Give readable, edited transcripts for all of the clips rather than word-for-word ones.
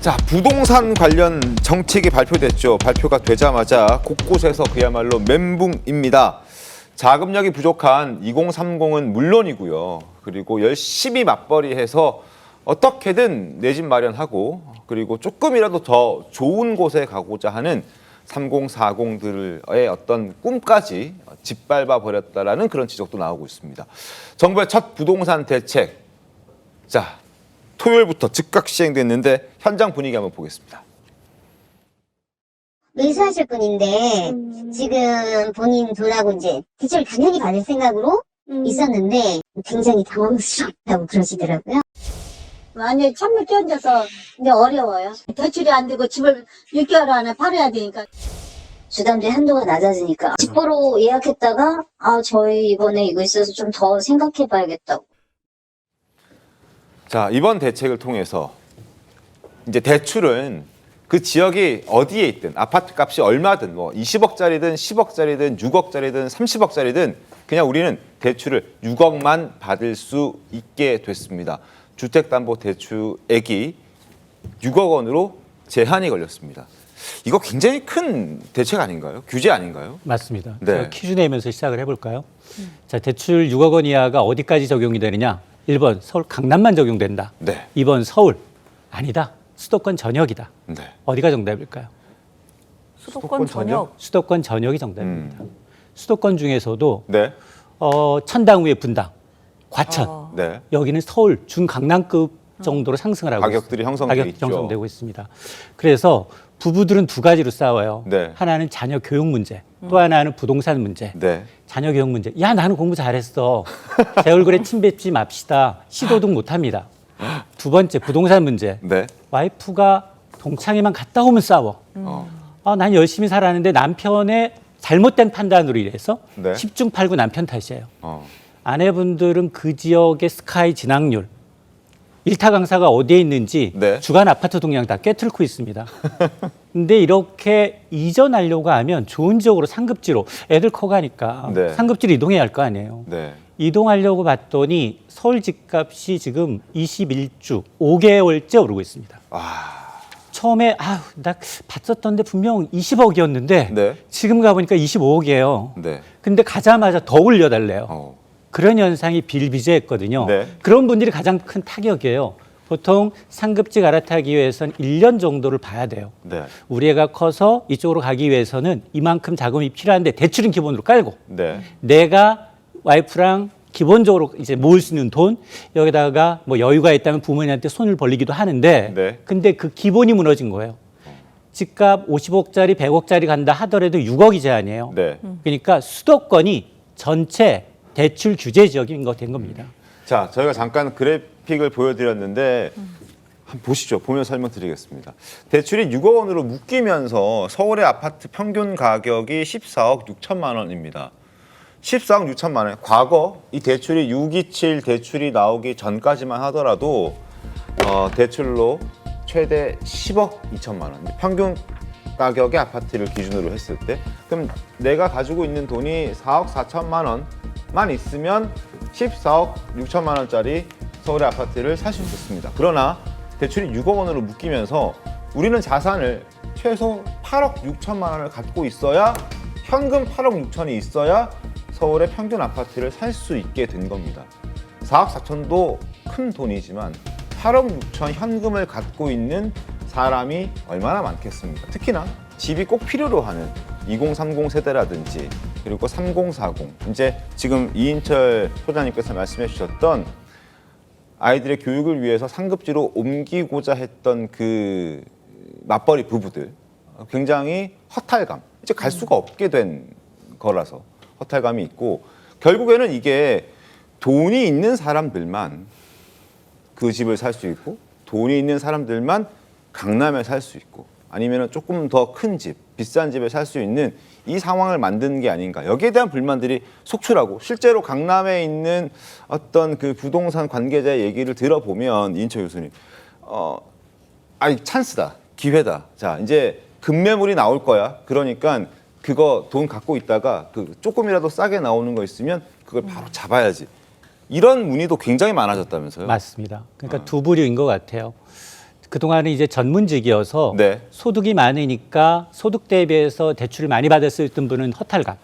자, 부동산 관련 정책이 발표됐죠. 발표가 되자마자 곳곳에서 그야말로 멘붕입니다. 자금력이 부족한 2030은 물론이고요. 그리고 열심히 맞벌이해서 어떻게든 내 집 마련하고 그리고 조금이라도 더 좋은 곳에 가고자 하는 3040들의 어떤 꿈까지 짓밟아 버렸다라는 그런 지적도 나오고 있습니다. 정부의 첫 부동산 대책. 자, 토요일부터 즉각 시행됐는데 현장 분위기 한번 보겠습니다. 매수하실 분인데 지금 본인 돈하고 이제 대출 당연히 받을 생각으로 있었는데 굉장히 당황스럽다고 그러시더라고요. 만약에 찬물 끼얹어서 이제 어려워요. 대출이 안 되고 집을 6개월 안에 팔아야 되니까. 주담대 한도가 낮아지니까 집보러 예약했다가 저희 이번에 이거 있어서 좀 더 생각해 봐야겠다고. 자, 이번 대책을 통해서 이제 대출은 그 지역이 어디에 있든 아파트 값이 얼마든 뭐 20억짜리든 10억짜리든 6억짜리든 30억짜리든 그냥 우리는 대출을 6억만 받을 수 있게 됐습니다. 주택담보대출액이 6억 원으로 제한이 걸렸습니다. 이거 굉장히 큰 대책 아닌가요? 규제 아닌가요? 맞습니다. 네. 제가 퀴즈 내면서 시작을 해볼까요? 자, 대출 6억 원 이하가 어디까지 적용이 되느냐? 1번 서울 강남만 적용된다. 네. 2번 서울 아니다. 수도권 전역이다. 네. 어디가 정답일까요? 수도권 전역. 수도권 전역이 정답입니다. 수도권 중에서도 네. 천당 후에 분당, 과천 네. 여기는 서울 중강남급 정도로 상승을 하고 가격들이 있습니다. 형성돼 가격 있죠. 형성되고 있습니다. 그래서 부부들은 두 가지로 싸워요. 네. 하나는 자녀 교육 문제, 또 하나는 부동산 문제. 네. 자녀 교육 문제. 야, 나는 공부 잘했어. 제 얼굴에 침 뱉지 맙시다. 시도도 못합니다. 두 번째, 부동산 문제. 네. 와이프가 동창회만 갔다 오면 싸워. 난 열심히 살았는데 남편의 잘못된 판단으로 인해서 네. 10중 8구 남편 탓이에요. 어. 아내분들은 그 지역의 스카이 진학률, 일타 강사가 어디에 있는지 네. 주간 아파트 동향 다 꿰뚫고 있습니다. 근데 이렇게 이전하려고 하면 좋은 지역으로 상급지로 애들 커가니까 네. 상급지로 이동해야 할 거 아니에요. 네. 이동하려고 봤더니 서울 집값이 지금 21주 5개월째 오르고 있습니다. 처음에 나 봤었던데 분명 20억이었는데 네. 지금 가보니까 25억이에요. 네. 근데 가자마자 더 올려달래요. 어. 그런 현상이 비일비재했거든요. 네. 그런 분들이 가장 큰 타격이에요. 보통 상급지 갈아타기 위해서는 1년 정도를 봐야 돼요. 네. 우리 애가 커서 이쪽으로 가기 위해서는 이만큼 자금이 필요한데 대출은 기본으로 깔고 네. 내가 와이프랑 기본적으로 이제 모을 수 있는 돈 여기다가 뭐 여유가 있다면 부모님한테 손을 벌리기도 하는데 네. 근데 그 기본이 무너진 거예요. 집값 50억짜리 100억짜리 간다 하더라도 6억이 제한이에요. 네. 그러니까 수도권이 전체 대출 규제 지역인 거 된 겁니다. 자, 저희가 잠깐 그래픽을 보여드렸는데 한번 보시죠. 보면 설명드리겠습니다. 대출이 6억 원으로 묶이면서 서울의 아파트 평균 가격이 14억 6천만 원입니다. 14억 6천만 원. 과거 이 대출이 627 대출이 나오기 전까지만 하더라도 대출로 최대 10억 2천만 원. 평균 가격의 아파트를 기준으로 했을 때 그럼 내가 가지고 있는 돈이 4억 4천만 원만 있으면 14억 6천만 원짜리 서울의 아파트를 살 수 있었습니다. 그러나 대출이 6억 원으로 묶이면서 우리는 자산을 최소 8억 6천만 원을 갖고 있어야 현금 8억 6천이 있어야 서울의 평균 아파트를 살 수 있게 된 겁니다. 4억 4천도 큰 돈이지만 8억 6천 현금을 갖고 있는 사람이 얼마나 많겠습니까? 특히나 집이 꼭 필요로 하는 2030 세대라든지 그리고 3040 이제 지금 이인철 소장님께서 말씀해 주셨던 아이들의 교육을 위해서 상급지로 옮기고자 했던 그 맞벌이 부부들 굉장히 허탈감 이제 갈 수가 없게 된 거라서 허탈감이 있고 결국에는 이게 돈이 있는 사람들만 그 집을 살 수 있고 돈이 있는 사람들만 강남에 살 수 있고 아니면 조금 더 큰 집, 비싼 집에 살 수 있는 이 상황을 만드는 게 아닌가. 여기에 대한 불만들이 속출하고 실제로 강남에 있는 어떤 그 부동산 관계자의 얘기를 들어보면 이인철 교수님, 찬스다, 기회다. 자, 이제 급매물이 나올 거야. 그러니까 그거 돈 갖고 있다가 그 조금이라도 싸게 나오는 거 있으면 그걸 바로 잡아야지. 이런 문의도 굉장히 많아졌다면서요? 맞습니다. 그러니까 두 부류인 것 같아요. 그동안은 이제 전문직이어서 네. 소득이 많으니까 소득 대비해서 대출을 많이 받았을 분은 허탈감.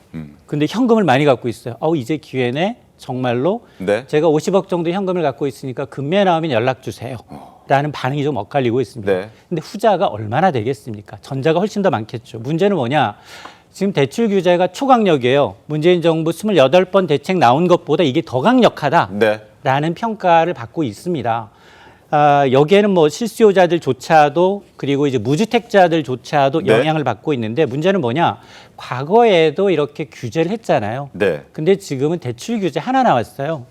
근데 현금을 많이 갖고 있어요. 이제 기회네. 정말로 네. 제가 50억 정도 현금을 갖고 있으니까 금매 나오면 연락 주세요. 라는 반응이 좀 엇갈리고 있습니다. 네. 근데 후자가 얼마나 되겠습니까? 전자가 훨씬 더 많겠죠. 문제는 뭐냐? 지금 대출 규제가 초강력이에요. 문재인 정부 28번 대책 나온 것보다 이게 더 강력하다라는 네. 평가를 받고 있습니다. 여기에는 뭐 실수요자들조차도 그리고 이제 무주택자들조차도 네. 영향을 받고 있는데 문제는 뭐냐? 과거에도 이렇게 규제를 했잖아요. 네. 근데 지금은 대출 규제 하나 나왔어요.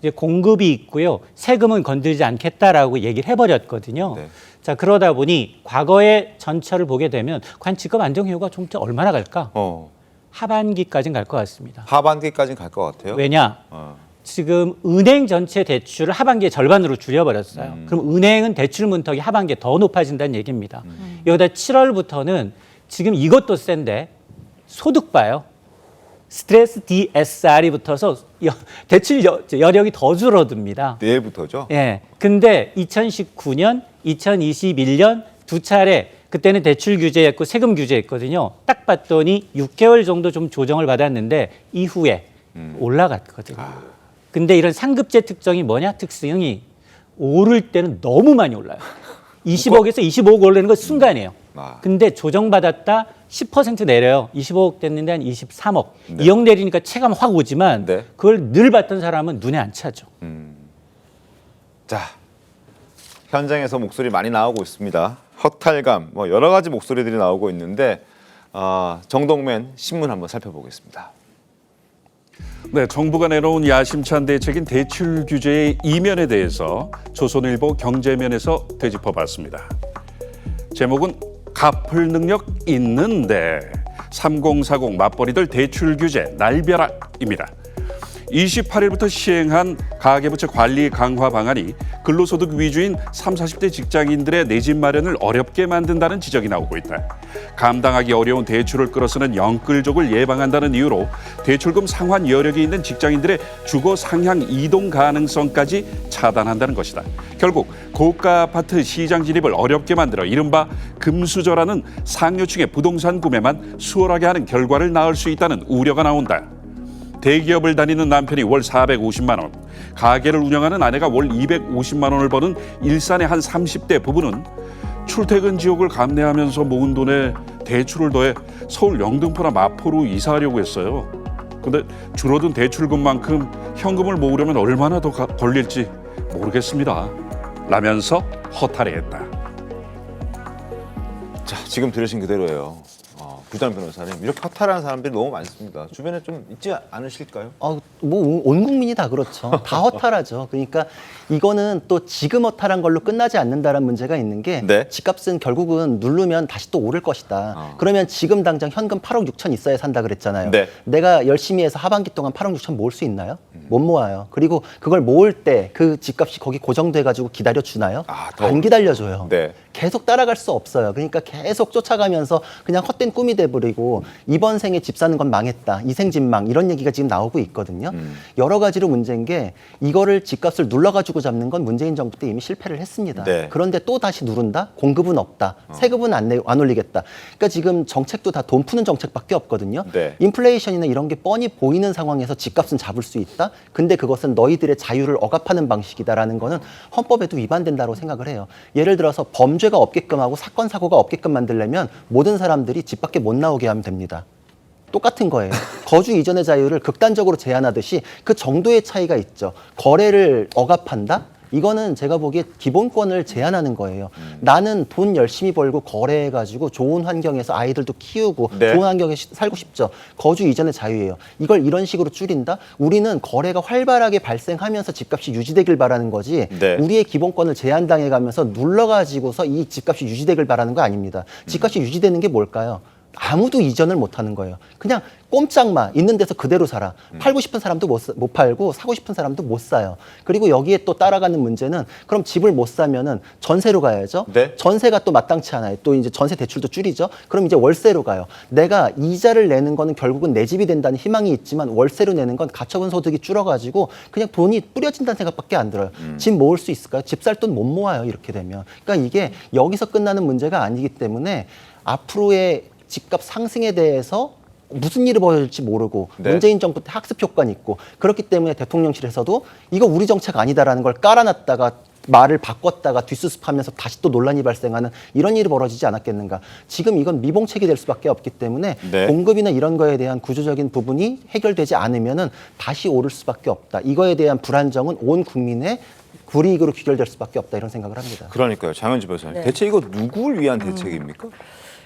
이제 공급이 있고요. 세금은 건들지 않겠다라고 얘기를 해버렸거든요. 네. 자, 그러다 보니 과거의 전철을 보게 되면 과연 집값 안정효과가 좀 얼마나 갈까? 하반기까지는 갈 것 같습니다. 하반기까지는 갈 것 같아요. 왜냐? 지금 은행 전체 대출을 하반기에 절반으로 줄여버렸어요. 그럼 은행은 대출 문턱이 하반기에 더 높아진다는 얘기입니다. 여기다 7월부터는 지금 이것도 센데 소득 봐요. 스트레스 DSR이 붙어서 대출 여력이 더 줄어듭니다. 내일부터죠? 예. 근데 2019년, 2021년 두 차례 그때는 대출 규제였고 세금 규제였거든요. 딱 봤더니 6개월 정도 좀 조정을 받았는데 이후에 올라갔거든요. 근데 이런 상급제 특성이 뭐냐? 특성이 오를 때는 너무 많이 올라요. 20억에서 25억 오르는 건 순간이에요. 근데 조정받았다 10% 내려요. 25억 됐는데 한 23억. 네. 2억 내리니까 체감 확 오지만 네. 그걸 늘 받던 사람은 눈에 안 차죠. 자, 현장에서 목소리 많이 나오고 있습니다. 허탈감, 뭐 여러 가지 목소리들이 나오고 있는데 정동맨 신문 한번 살펴보겠습니다. 네, 정부가 내놓은 야심찬 대책인 대출 규제의 이면에 대해서 조선일보 경제면에서 되짚어봤습니다. 제목은 갚을 능력 있는데 3040 맞벌이들 대출 규제 날벼락입니다. 28일부터 시행한 가계부채 관리 강화 방안이 근로소득 위주인 30, 40대 직장인들의 내 집 마련을 어렵게 만든다는 지적이 나오고 있다. 감당하기 어려운 대출을 끌어쓰는 영끌족을 예방한다는 이유로 대출금 상환 여력이 있는 직장인들의 주거 상향 이동 가능성까지 차단한다는 것이다. 결국 고가 아파트 시장 진입을 어렵게 만들어 이른바 금수저라는 상류층의 부동산 구매만 수월하게 하는 결과를 낳을 수 있다는 우려가 나온다. 대기업을 다니는 남편이 월 450만 원, 가게를 운영하는 아내가 월 250만 원을 버는 일산의 한 30대 부부는 출퇴근 지옥을 감내하면서 모은 돈에 대출을 더해 서울 영등포나 마포로 이사하려고 했어요. 근데 줄어든 대출금만큼 현금을 모으려면 얼마나 더 걸릴지 모르겠습니다. 라면서 허탈해했다. 자, 지금 들으신 그대로예요. 부장 변호사님, 이렇게 허탈한 사람들이 너무 많습니다. 주변에 좀 있지 않으실까요? 뭐 온 국민이 다 그렇죠. 다 허탈하죠. 그러니까 이거는 또 지금 허탈한 걸로 끝나지 않는다는 문제가 있는 게 네. 집값은 결국은 누르면 다시 또 오를 것이다. 그러면 지금 당장 현금 8억 6천 있어야 산다 그랬잖아요. 네. 내가 열심히 해서 하반기 동안 8억 6천 모을 수 있나요? 못 모아요. 그리고 그걸 모을 때 그 집값이 거기 고정돼 가지고 기다려 주나요? 안 기다려줘요. 네. 계속 따라갈 수 없어요. 그러니까 계속 쫓아가면서 그냥 헛된 꿈이 돼버리고 이번 생에 집 사는 건 망했다. 이생진망 이런 얘기가 지금 나오고 있거든요. 여러 가지로 문제인 게 이거를 집값을 눌러가지고 잡는 건 문재인 정부 때 이미 실패를 했습니다. 네. 그런데 또 다시 누른다? 공급은 없다. 세금은 안 올리겠다. 그러니까 지금 정책도 다 돈 푸는 정책밖에 없거든요. 네. 인플레이션이나 이런 게 뻔히 보이는 상황에서 집값은 잡을 수 있다. 근데 그것은 너희들의 자유를 억압하는 방식이다라는 거는 헌법에도 위반된다고 생각을 해요. 예를 들어서 범죄가 없게끔 하고 사건 사고가 없게끔 만들려면 모든 사람들이 집 밖에 못 나오게 하면 됩니다. 똑같은 거예요. 거주 이전의 자유를 극단적으로 제한하듯이 그 정도의 차이가 있죠. 거래를 억압한다? 이거는 제가 보기에 기본권을 제한하는 거예요. 나는 돈 열심히 벌고 거래해가지고 좋은 환경에서 아이들도 키우고 네. 좋은 환경에 살고 싶죠. 거주 이전의 자유예요. 이걸 이런 식으로 줄인다? 우리는 거래가 활발하게 발생하면서 집값이 유지되길 바라는 거지 네. 우리의 기본권을 제한당해가면서 눌러가지고서 이 집값이 유지되길 바라는 거 아닙니다. 집값이 유지되는 게 뭘까요? 아무도 이전을 못 하는 거예요. 그냥 꼼짝마 있는 데서 그대로 살아. 팔고 싶은 사람도 못 팔고 사고 싶은 사람도 못 사요. 그리고 여기에 또 따라가는 문제는 그럼 집을 못 사면은 전세로 가야죠. 네. 전세가 또 마땅치 않아요. 또 이제 전세 대출도 줄이죠. 그럼 이제 월세로 가요. 내가 이자를 내는 거는 결국은 내 집이 된다는 희망이 있지만 월세로 내는 건 가처분 소득이 줄어가지고 그냥 돈이 뿌려진다는 생각밖에 안 들어요. 집 모을 수 있을까요? 집 살 돈 못 모아요. 이렇게 되면. 그러니까 이게 여기서 끝나는 문제가 아니기 때문에 앞으로의 집값 상승에 대해서 무슨 일이 벌어질지 모르고 네. 문재인 정부 때 학습 효과는 있고 그렇기 때문에 대통령실에서도 이거 우리 정책 아니다라는 걸 깔아놨다가 말을 바꿨다가 뒷수습하면서 다시 또 논란이 발생하는 이런 일이 벌어지지 않았겠는가. 지금 이건 미봉책이 될 수밖에 없기 때문에 네. 공급이나 이런 거에 대한 구조적인 부분이 해결되지 않으면은 다시 오를 수밖에 없다. 이거에 대한 불안정은 온 국민의 불이익으로 귀결될 수밖에 없다 이런 생각을 합니다. 그러니까요. 장현지 변호사님. 네. 대체 이거 누구를 위한 대책입니까?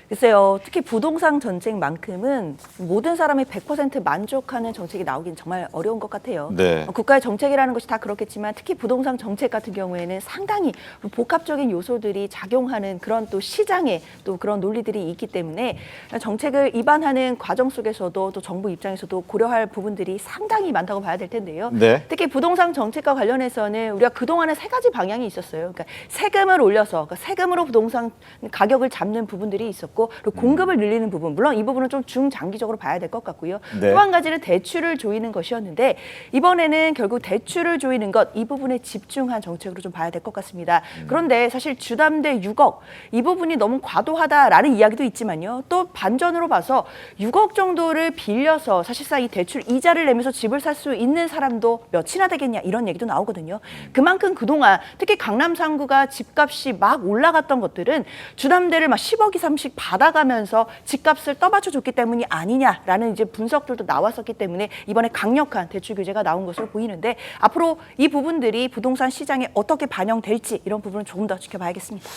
글쎄요, 특히 부동산 전쟁만큼은 모든 사람이 100% 만족하는 정책이 나오긴 정말 어려운 것 같아요. 네. 국가의 정책이라는 것이 다 그렇겠지만 특히 부동산 정책 같은 경우에는 상당히 복합적인 요소들이 작용하는 그런 또 시장에 또 그런 논리들이 있기 때문에 정책을 입안하는 과정 속에서도 또 정부 입장에서도 고려할 부분들이 상당히 많다고 봐야 될 텐데요. 네. 특히 부동산 정책과 관련해서는 우리가 그동안에 세 가지 방향이 있었어요. 그러니까 세금을 올려서 그러니까 세금으로 부동산 가격을 잡는 부분들이 있었고 그리고 공급을 늘리는 부분, 물론 이 부분은 좀 중장기적으로 봐야 될 것 같고요. 네. 또 한 가지는 대출을 조이는 것이었는데 이번에는 결국 대출을 조이는 것, 이 부분에 집중한 정책으로 좀 봐야 될 것 같습니다. 그런데 사실 주담대 6억, 이 부분이 너무 과도하다라는 이야기도 있지만요. 또 반전으로 봐서 6억 정도를 빌려서 사실상 이 대출 이자를 내면서 집을 살 수 있는 사람도 몇이나 되겠냐 이런 얘기도 나오거든요. 그만큼 그동안 특히 강남 3구가 집값이 막 올라갔던 것들은 주담대를 막 10억 이상씩 받아가면서 집값을 떠받쳐줬기 때문이 아니냐라는 이제 분석들도 나왔었기 때문에 이번에 강력한 대출 규제가 나온 것으로 보이는데 앞으로 이 부분들이 부동산 시장에 어떻게 반영될지 이런 부분은 조금 더 지켜봐야겠습니다.